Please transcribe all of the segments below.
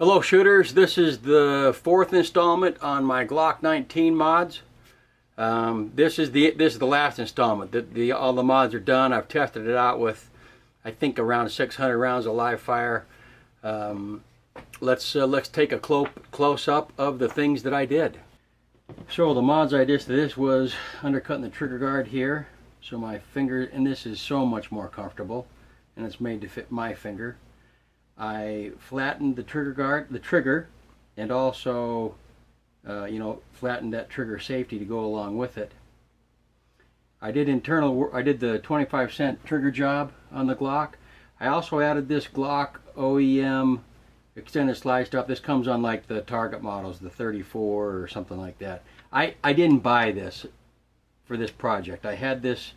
Hello shooters, this is the fourth installment on my Glock 19 mods. This is the last installment. All the mods are done. I've tested it out with I think around 600 rounds of live fire. Let's take a close up of the things that I did. So the mods I did to this was undercutting the trigger guard here, so my finger, and this is so much more comfortable, and it's made to fit my finger. I flattened the trigger, and also, flattened that trigger safety to go along with it. I did the 25-cent trigger job on the Glock. I also added this Glock OEM extended slide stop. This comes on like the Target models, the 34 or something like that. I didn't buy this for this project. I had this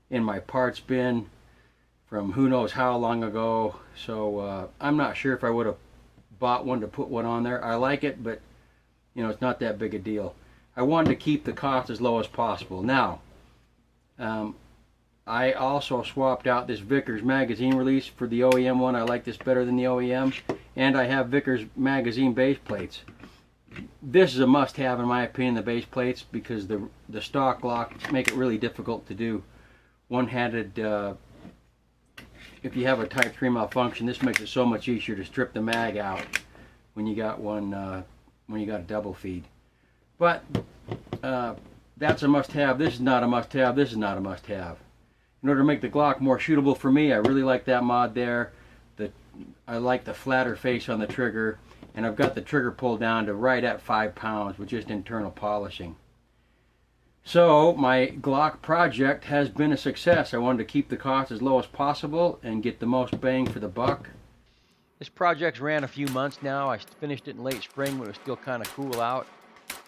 in my parts bin from who knows how long ago, so I'm not sure if I would have bought one to put one on there. I like it, but it's not that big a deal. I wanted to keep the cost as low as possible. Now, I also swapped out this Vickers magazine release for the OEM one. I like this better than the OEM, and I have Vickers magazine base plates. This is a must-have in my opinion, the base plates, because the stock Glocks make it really difficult to do one-handed. If you have a Type 3 malfunction, this makes it so much easier to strip the mag out when you got one, when you got a double feed. But that's a must-have. This is not a must-have. This is not a must-have. In order to make the Glock more shootable for me, I really like that mod there. I like the flatter face on the trigger, and I've got the trigger pulled down to right at 5 pounds with just internal polishing. So my Glock project has been a success. I wanted to keep the cost as low as possible and get the most bang for the buck. This project's ran a few months now. I finished it in late spring when it was still kind of cool out.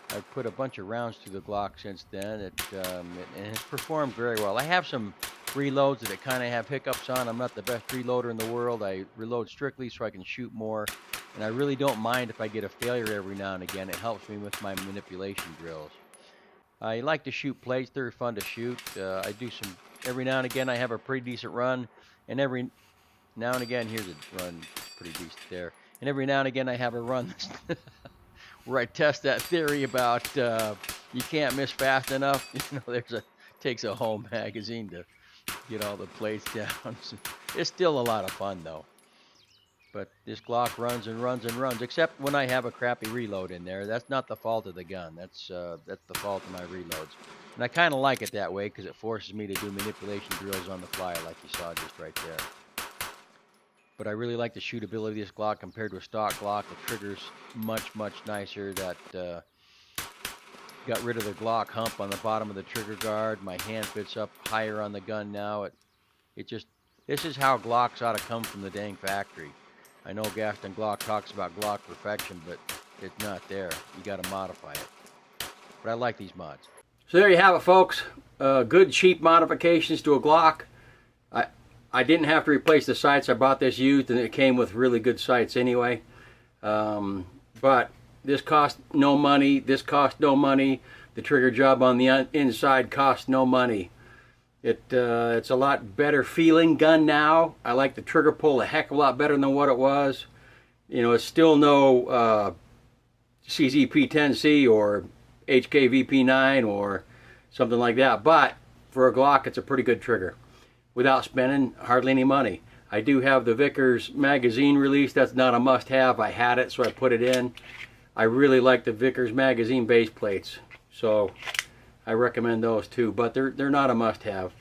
I've put a bunch of rounds through the Glock since then. It has performed very well. I have some reloads that it kind of have hiccups on. I'm not the best reloader in the world. I reload strictly so I can shoot more, and I really don't mind if I get a failure every now and again. It helps me with my manipulation drills. I like to shoot plates. They're fun to shoot. I do some, every now and again I have a pretty decent run, and every now and again, here's a run pretty decent there, and every now and again I have a run where I test that theory about you can't miss fast enough. Takes a whole magazine to get all the plates down. It's still a lot of fun though. But this Glock runs and runs and runs, except when I have a crappy reload in there. That's not the fault of the gun. That's the fault of my reloads. And I kind of like it that way because it forces me to do manipulation drills on the fly, like you saw just right there. But I really like the shootability of this Glock compared to a stock Glock. The trigger's much, much nicer. That got rid of the Glock hump on the bottom of the trigger guard. My hand fits up higher on the gun now. This is how Glocks ought to come from the dang factory. I know Gaston Glock talks about Glock perfection, but it's not there. You got to modify it. But I like these mods. So there you have it, folks. Good cheap modifications to a Glock. I didn't have to replace the sights. I bought this used, and it came with really good sights anyway. But this cost no money. This cost no money. The trigger job on the inside cost no money. It's a lot better feeling gun now. I like the trigger pull a heck of a lot better than what it was. It's still no CZP-10C or HKVP9 or something like that. But for a Glock, it's a pretty good trigger without spending hardly any money. I do have the Vickers magazine release. That's not a must-have. I had it, so I put it in. I really like the Vickers magazine base plates, so I recommend those too, but they're not a must-have.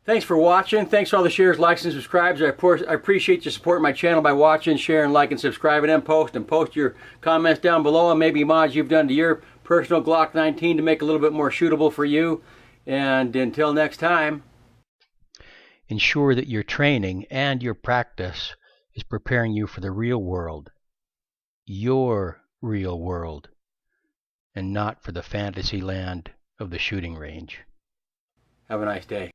Thanks for watching. Thanks for all the shares, likes, and subscribes. I appreciate you supporting my channel by watching, sharing, liking, subscribing, and post your comments down below on maybe mods you've done to your personal Glock 19 to make it a little bit more shootable for you. And until next time, ensure that your training and your practice is preparing you for the real world, your real world, and not for the fantasy land of the shooting range. Have a nice day.